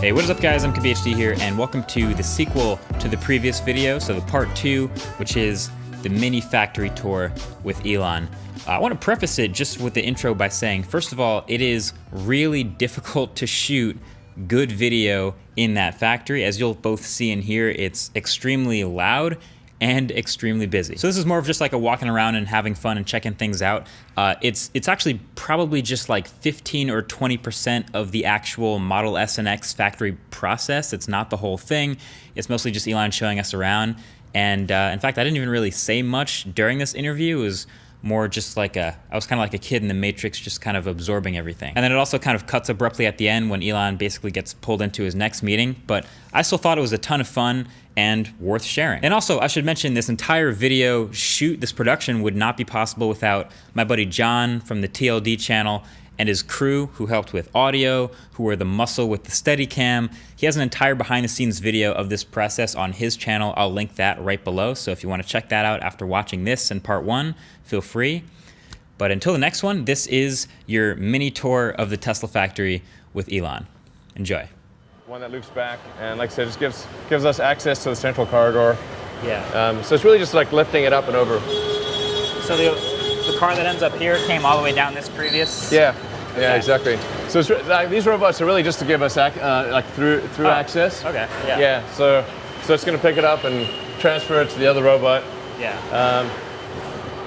Hey, what is up guys? I'm KBHD here and welcome to the sequel to the previous video, so the part 2, which is the mini factory tour with Elon. I want to preface it just with the intro by saying, first of all, it is really difficult to shoot good video in that factory. As you'll both see and hear, it's extremely loud and extremely busy. So this is more of just like a walking around and having fun and checking things out. It's actually probably just like 15 or 20% of the actual Model S and X factory process. It's not the whole thing. It's mostly just Elon showing us around. And in fact, I didn't even really say much during this interview. It was more just like I was kind of like a kid in the Matrix, just kind of absorbing everything. And then it also kind of cuts abruptly at the end when Elon basically gets pulled into his next meeting. But I still thought it was a ton of fun and worth sharing. And also, I should mention this entire video shoot, this production would not be possible without my buddy John from the TLD channel and his crew who helped with audio, who were the muscle with the Steadicam. He has an entire behind the scenes video of this process on his channel. I'll link that right below. So if you want to check that out after watching this in part 1, feel free. But until the next one, this is your mini tour of the Tesla factory with Elon. Enjoy. One that loops back, and like I said, just gives us access to the central corridor. Yeah. So it's really just like lifting it up and over. So the car that ends up here came all the way down this previous? Yeah, yeah, exactly. So it's, like, these robots are really just to give us through access. Okay, yeah. Yeah, so it's going to pick it up and transfer it to the other robot. Yeah.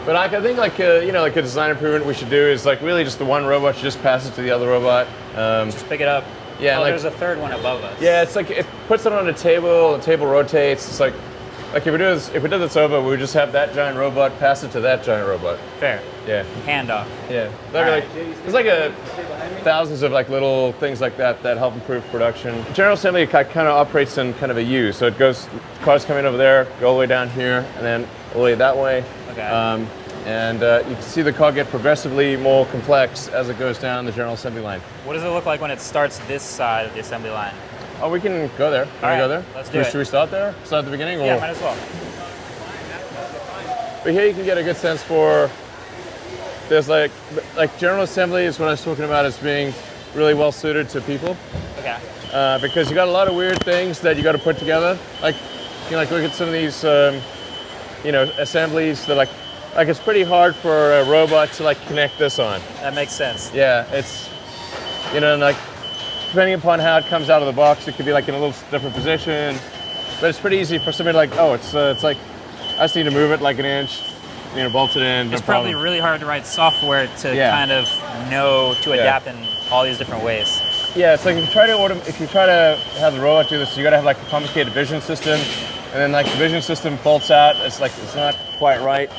But I think like like a design improvement we should do is like really just the one robot should just pass it to the other robot. Just pick it up. Yeah, oh, like, there's a third one above us. Yeah, it's like it puts it on a table. The table rotates. It's like if we did this over, we would just have that giant robot pass it to that giant robot. Fair. Yeah. Handoff. Yeah. There's like thousands of like little things like that that help improve production. General Assembly kind of operates in kind of a U, so it goes cars coming over there, go all the way down here, and then all the way that way. Okay. And you can see the car get progressively more complex as it goes down the General Assembly line. What does it look like when it starts this side of the assembly line? Oh, we can go there. Can we go there? Let's do it. Should we start there? Start at the beginning? Yeah, or? might as well. But here you can get a good sense for, there's like General Assembly is what I was talking about as being really well suited to people. Okay. Because you got a lot of weird things that you got to put together. Like, look at some of these, assemblies that like it's pretty hard for a robot to like connect this on. That makes sense. Yeah, it's, like depending upon how it comes out of the box, it could be like in a little different position. But it's pretty easy for somebody like, it's like, I just need to move it like an inch, bolt it in. It's probably really hard to write software to kind of know to adapt in all these different ways. Yeah, it's like if you try to have the robot do this, you got to have like a complicated vision system, and then like the vision system faults out. It's like it's not quite right.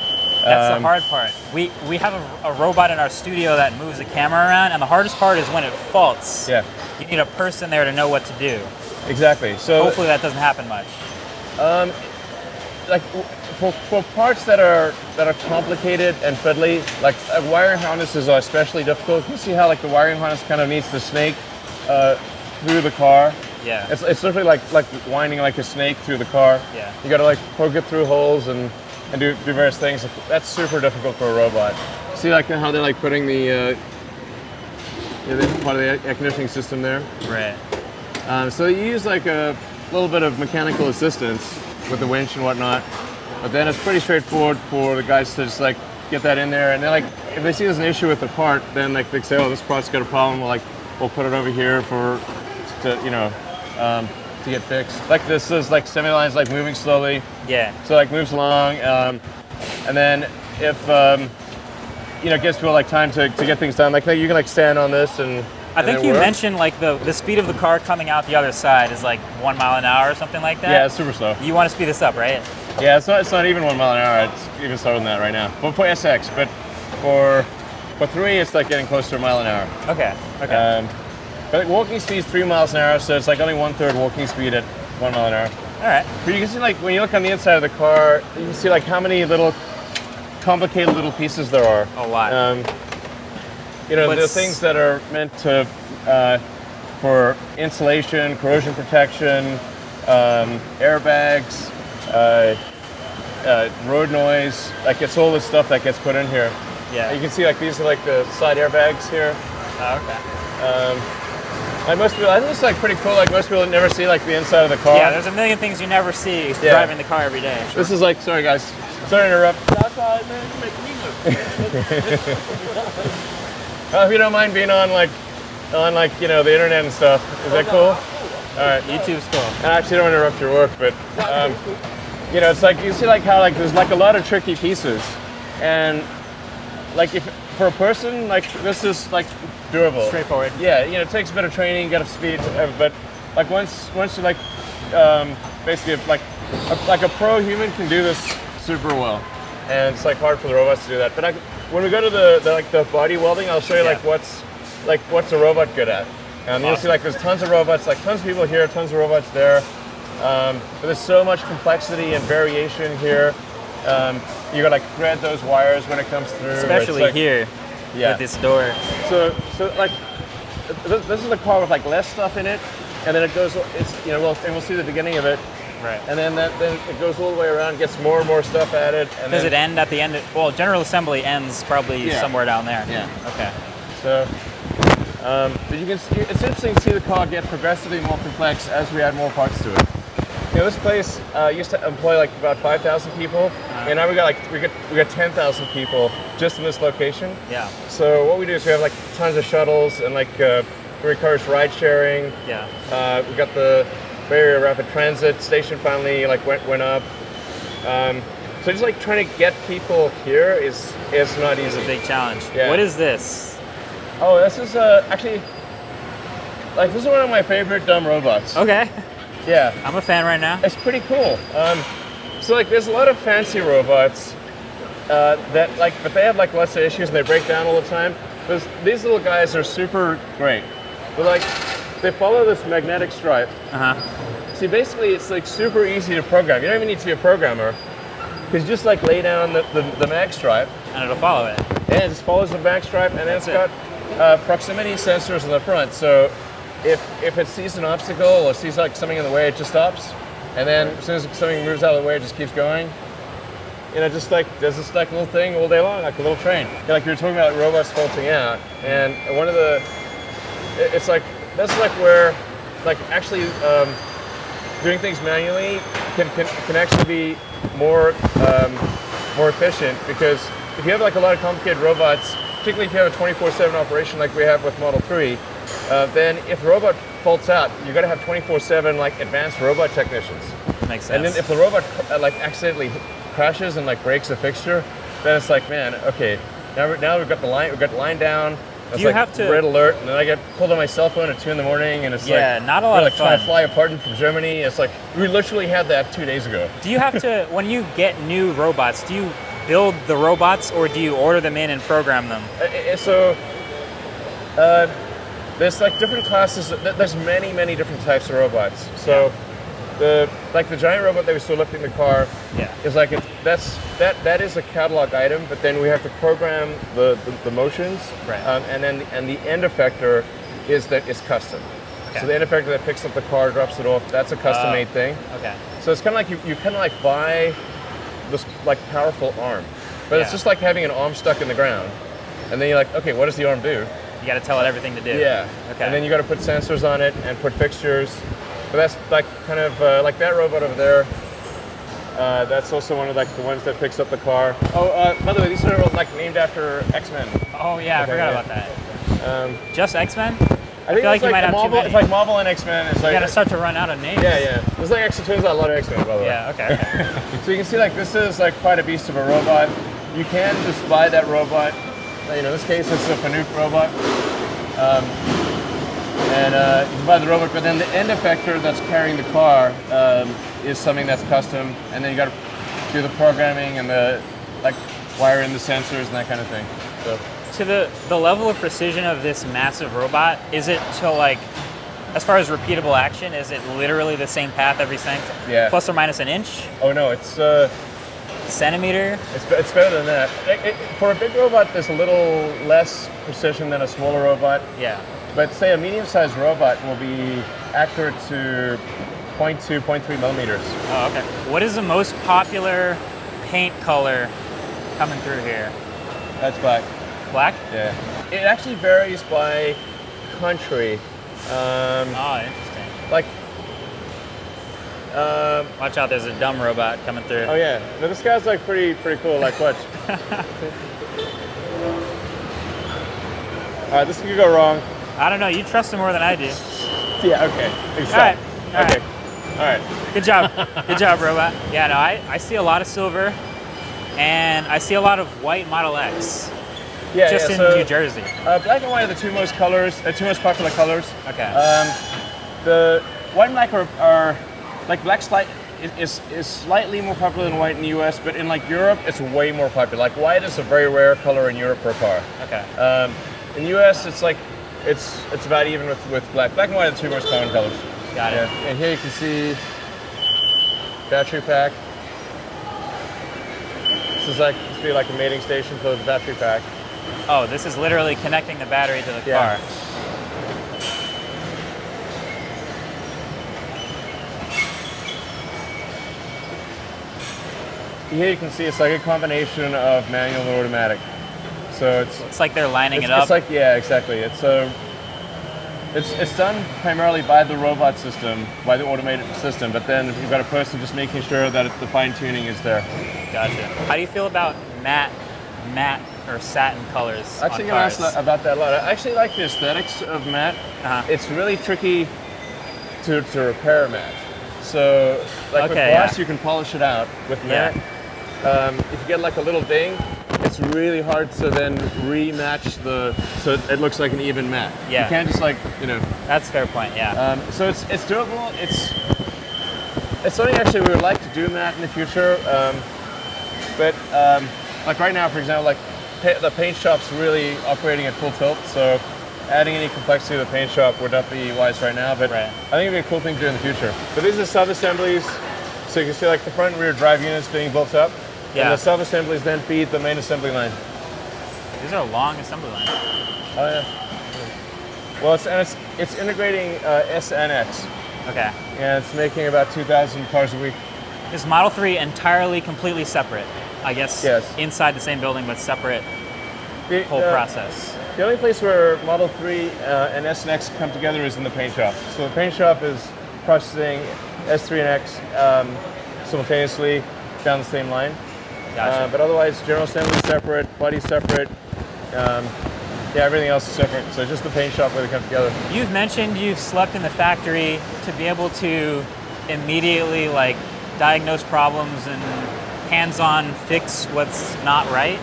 That's the hard part. We have a robot in our studio that moves the camera around, and the hardest part is when it faults. Yeah. You need a person there to know what to do. Exactly. So hopefully that doesn't happen much. Like for parts that are complicated and fiddly, like wiring harnesses are especially difficult. You see how like the wiring harness kind of needs to snake through the car. Yeah. It's literally like winding like a snake through the car. Yeah. You got to like poke it through holes and do various things. That's super difficult for a robot. See like how they're like putting the part of the air conditioning system there. Right. So you use like a little bit of mechanical assistance with the winch and whatnot, but then it's pretty straightforward for the guys to just like get that in there, and then like if they see there's an issue with the part, then like they say, oh, this part's got a problem. We'll put it over here to get fixed. Like this is like assembly line's like moving slowly. Yeah. So like moves along, and then if it gives people like time to get things done, like you can like stand on this and. I think you mentioned like the speed of the car coming out the other side is like 1 mile an hour or something like that. Yeah, it's super slow. You want to speed this up, right? Yeah, it's not even 1 mile an hour. It's even slower than that right now. Well, for SX, but for 3, it's like getting close to 1 mile an hour. Okay. Okay. But walking speed is 3 miles an hour, so it's like only 1/3 walking speed at 1 mile an hour. All right. But you can see like when you look on the inside of the car, you can see like how many little complicated little pieces there are. A lot. The things that are meant to for insulation, corrosion protection, airbags, road noise. Like it's all this stuff that gets put in here. Yeah. You can see like these are like the side airbags here. Oh, okay. Like most people, I think it's like pretty cool. Like most people never see like the inside of the car. Yeah, there's a million things you never see driving the car every day. This is like, sorry guys, sorry to interrupt. That's all right, man. You make me look. If you don't mind being on like you know the internet and stuff, is that cool? All right. YouTube's cool. I actually don't want to interrupt your work, but you know, it's like you see like how like there's like a lot of tricky pieces, and like if for a person like this is like doable, Straightforward. Yeah, you know, it takes a bit of training, get up to speed, but like once you like basically like a pro human can do this super well, and it's like hard for the robots to do that. But when we go to the body welding, I'll show you like what's a robot good at. And you'll see like there's tons of robots, like tons of people here, tons of robots there. But there's so much complexity and variation here. You gotta like thread those wires when it comes through. Especially like, here with this door. So like this is a car with like less stuff in it, and then it goes. It's you know and we'll see the beginning of it. Right. And then it goes all the way around, gets more and more stuff added. And Does it end at the end? Well, general assembly ends probably somewhere down there. Yeah. Okay. So. But you can see, it's interesting to see the car get progressively more complex as we add more parts to it. You know, this place used to employ like about 5,000 people, and now we got 10,000 people just in this location. Yeah. So what we do is we have like tons of shuttles and like we encourage ride sharing. Yeah. We got the Bay Area Rapid Transit station finally like went up. So just like trying to get people here is not easy. It's a big challenge. Yeah. What is this? Oh, this is actually, like, this is one of my favorite dumb robots. Okay. Yeah. I'm a fan right now. It's pretty cool. So, like, there's a lot of fancy robots that, like, but they have, like, lots of issues and they break down all the time. These little guys are super great. But, like, they follow this magnetic stripe. See, basically, it's, like, super easy to program. You don't even need to be a programmer. Because you just, like, lay down the mag stripe. And it'll follow it. Yeah, it just follows the mag stripe, and then it's got proximity sensors in the front. So if it sees an obstacle or sees like something in the way, it just stops. And then as soon as something moves out of the way, it just keeps going. You know, just like does this like little thing all day long, like a little train. Yeah, like you were talking about robots faulting out, and one of the, it's like that's like where, like actually doing things manually can actually be more efficient, because if you have like a lot of complicated robots, particularly if you have a 24/7 operation like we have with Model 3, then if a robot faults out, you got to have 24/7 like advanced robot technicians. Makes sense. And then if the robot like accidentally crashes and like breaks a fixture, then it's like, man, okay, now we've got the line down. It's Do you like have to red alert, and then I get pulled on my cell phone at 2 a.m, and it's like not a lot of like trying to fun. fly apart from Germany. It's like we literally had that 2 days ago. Do you have to, when you get new robots, do you build the robots or do you order them in and program them? So there's like different classes. There's many different types of robots. So the giant robot that we saw lifting the car is like that is a catalog item, but then we have to program the motions, right. and the end effector is custom. Okay. So the end effector that picks up the car, drops it off, that's a custom made thing. Okay. So it's kind of like you kind of like buy this like powerful arm, but it's just like having an arm stuck in the ground, and then you're like, okay, what does the arm do? You got to tell it everything to do. Yeah. Okay. And then you got to put sensors on it and put fixtures. But that's like kind of like that robot over there. That's also one of like the ones that picks up the car. Oh, by the way, these are like named after X-Men. Oh yeah, I forgot about that. Just X-Men? I feel like you might have Marvel, too many. It's like Marvel and X-Men. It's like you got to start to run out of names. Yeah. There's like actually turns out a lot of X-Men, by the way. Yeah. Okay. So you can see like this is like quite a beast of a robot. You can just buy that robot. You know, in this case it's a Fanuc robot. And you can buy the robot, but then the end effector that's carrying the car is something that's custom, and then you got to do the programming and the like wire in the sensors and that kind of thing. So. To the level of precision of this massive robot, is it to like, as far as repeatable action, is it literally the same path every second? Yeah. Plus or minus an inch? Oh no, it's centimeter? It's better than that. For a big robot, there's a little less precision than a smaller robot. Yeah. But say a medium-sized robot will be accurate to 0.2, 0.3 millimeters. Oh, okay. What is the most popular paint color coming through here? That's black. Black? Yeah. It actually varies by country. Oh, interesting. Like, Watch out, there's a dumb robot coming through. oh yeah, no, this guy's like pretty cool. Like, watch. All right, this could go wrong. I don't know, you trust him more than I do. Yeah, okay. All right, all Okay. right. All right. Good job. Good job, robot. Yeah, no, I see a lot of silver, and I see a lot of white Model X. Yeah, Just in so, New Jersey. black and white are the two most popular colors. Okay. The white and black are like black is slightly more popular than white in the U.S., but in like Europe, it's way more popular. Like white is a very rare color in Europe for a car. Okay. In the U.S., it's like it's about even with black. Black and white are the two most common colors. Got it. Yeah. And here you can see battery pack. This is like supposed to be like a mating station for the battery pack. Oh, this is literally connecting the battery to the Yeah. car. Here you can see it's like a combination of manual and automatic. So It's like they're lining it up. It's like, yeah, exactly. It's done primarily by the robot system, by the automated system, but then you've got a person just making sure that the fine tuning is there. Gotcha. How do you feel about matte or satin colors Actually, on going to cars? ask about that a lot. I actually like the aesthetics of matte. Uh-huh. It's really tricky to repair matte. So, like with Okay, gloss, yeah. you can polish it out. With Yeah. matte, if you get like a little ding, it's really hard to then rematch so it looks like an even matte. Yeah. You can't just like, That's a fair point, yeah. so it's doable. It's something actually we would like to do matte in the future. But like right now, for example, like the paint shop's really operating at full tilt. So adding any complexity to the paint shop would not be wise right now. But Right. I think it'd be a cool thing to do in the future. But these are sub-assemblies. So you can see like the front and rear drive units being built up. Yeah. And the sub-assemblies then feed the main assembly line. These are long assembly lines. Oh yeah. Well, it's integrating S and X, Okay. and it's making about 2,000 cars a week. Is Model 3 entirely, completely separate? I guess Yes. inside the same building, but separate The whole process. The only place where Model 3 and S and X come together is in the paint shop. So the paint shop is processing S3 and X simultaneously down the same line. Gotcha. But otherwise, general assembly is separate, body separate. Everything else is separate. So just the paint shop where they come together. You've mentioned you've slept in the factory to be able to immediately like diagnose problems and hands-on fix what's not right.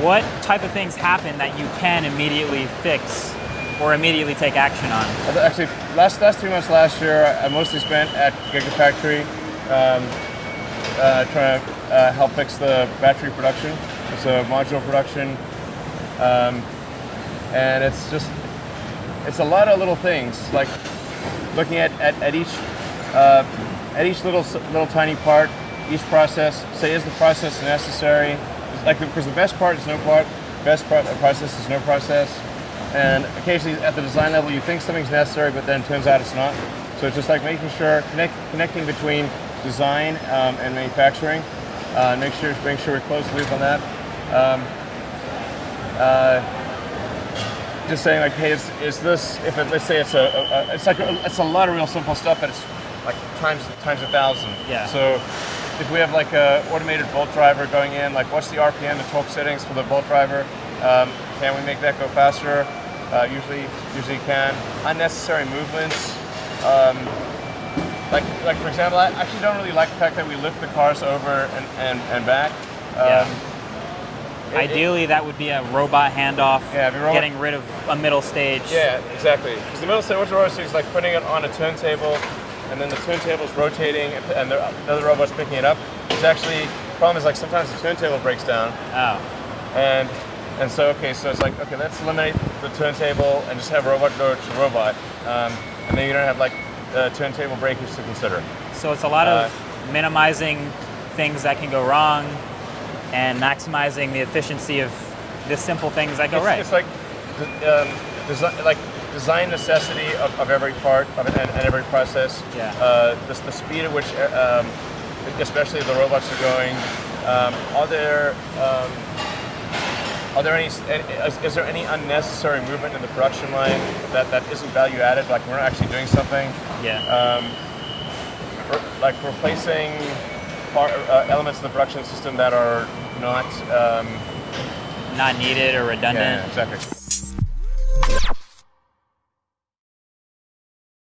What type of things happen that you can immediately fix or immediately take action on? Actually, last 3 months last year, I mostly spent at Gigafactory trying to help fix the battery production, so module production, and it's a lot of little things, like looking at each little tiny part, each process. Say, is the process necessary? Like, because the best part is no part, process is no process. And occasionally at the design level, you think something's necessary, but then it turns out it's not. So it's just like making sure, connecting between design and manufacturing. Make sure we close the loop on that. Just saying like, hey, is this, let's say it's a lot of real simple stuff, but it's like times 1,000. Yeah. So if we have like a automated bolt driver going in, like what's the RPM, the torque settings for the bolt driver? Can we make that go faster? Usually can. Unnecessary movements. Like for example, I actually don't really like the fact that we lift the cars over and back. Ideally, that would be a robot handoff, Yeah, getting rid of a middle stage. Yeah, exactly. Because the middle stage, what the robot is like putting it on a turntable, and then the turntable is rotating, and the other robot's picking it up. It's actually, the problem is like sometimes the turntable breaks down. Oh. And so it's like, okay, let's eliminate the turntable and just have robot go to robot. And then you don't have like turntable breakage to consider. So it's a lot of minimizing things that can go wrong and maximizing the efficiency of the simple things that go right. It's like design necessity of every part and every process. Yeah. The speed at which, especially the robots are going. Are there Are there is there any unnecessary movement in the production line that isn't value added? Like we're not actually doing something. Yeah. Like replacing elements of the production system that are not Not needed or redundant. Yeah, exactly.